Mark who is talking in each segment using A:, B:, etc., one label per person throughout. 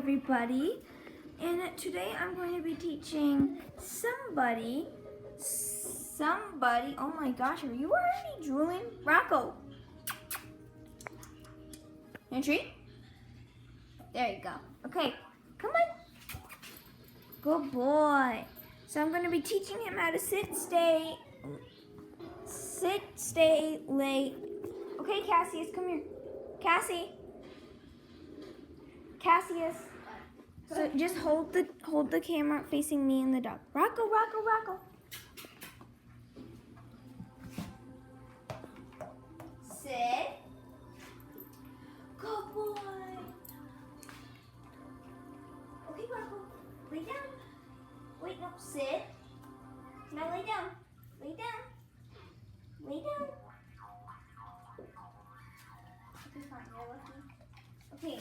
A: everybody, and today I'm going to be teaching somebody, oh my gosh, are you already drooling? Rocco, you treat? There you go. Okay, come on. Good boy. So I'm going to be teaching him how to sit, stay, lay. Okay, Cassius, come here. Cassius. So just hold the camera facing me and the dog. Rocco. Sit. Good boy. Okay, Rocco. Lay down. Wait, no, sit. Now lay down. Lay down. Lay down. Okay, fine. You're lucky. Okay.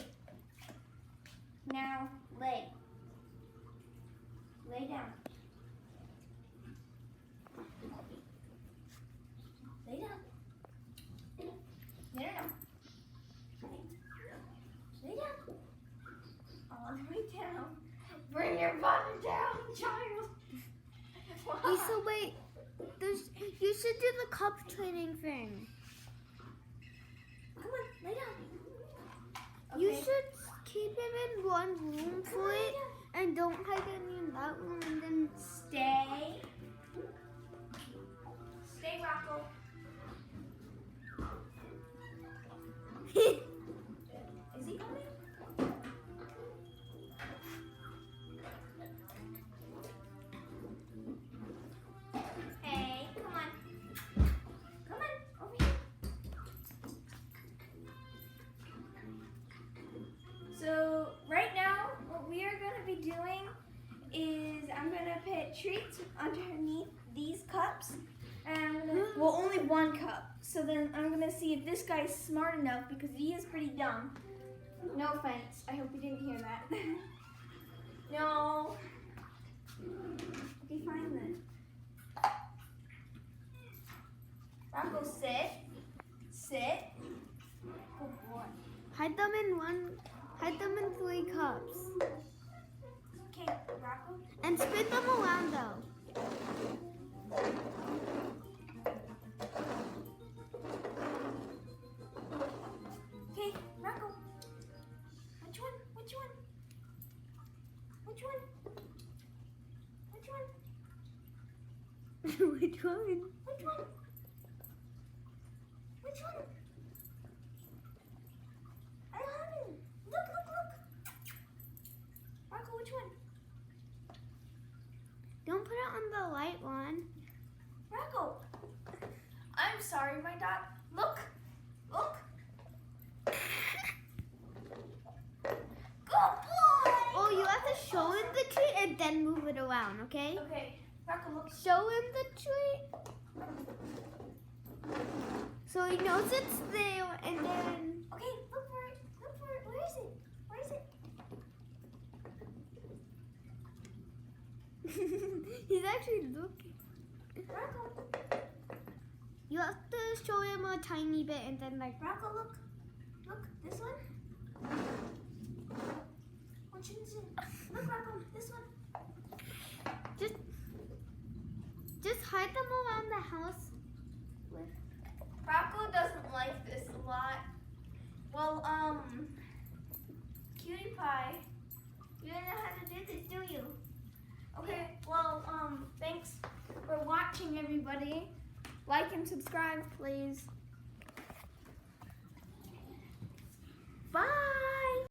A: Now lay. Lay down. Lay down. No. Lay down. All the way down. Bring your body down, child.
B: So wait, you should do the cup training thing.
A: Come on, lay down.
B: You
A: Okay.
B: should keep him in one room for it and don't hide any in that room and then
A: Stay. Stay, Rocco. Is he coming? Hey, come on. Come on, over here. So, right now, what we are going to be doing is I'm going to put treats underneath these cups. And well, only one cup. So then I'm going to see if this guy's smart enough because he is pretty dumb. No offense. I hope you didn't hear that. No. Okay, fine then. Rocco, sit. Sit. Good boy.
B: hide them in 3 cups.
A: Okay, Rocco.
B: And spin them around though.
A: Okay, Rocco. Which one? Which one? Which one? Which one?
B: Which one?
A: Which one? Which one? I don't have any. Look. Rocco, which one?
B: Don't put it on the light one.
A: Rocco. I'm sorry, my dog. Look. Good boy.
B: Oh, you have to show him the treat and then move it around, okay?
A: Okay, Rocco, look.
B: Show him the treat. So he knows it's there and then...
A: Okay, look for it. Where is it?
B: He's actually looking.
A: Rocco.
B: You have to show him a tiny bit and then like...
A: Rocco, look. Look, this one. Which one is it? Look, Rocco, this one.
B: Just hide them around the house.
A: Rocco doesn't like this a lot. Well, Cutie Pie, you don't know how to do this, do you? Okay, well, thanks for watching, everybody. Like and subscribe, please.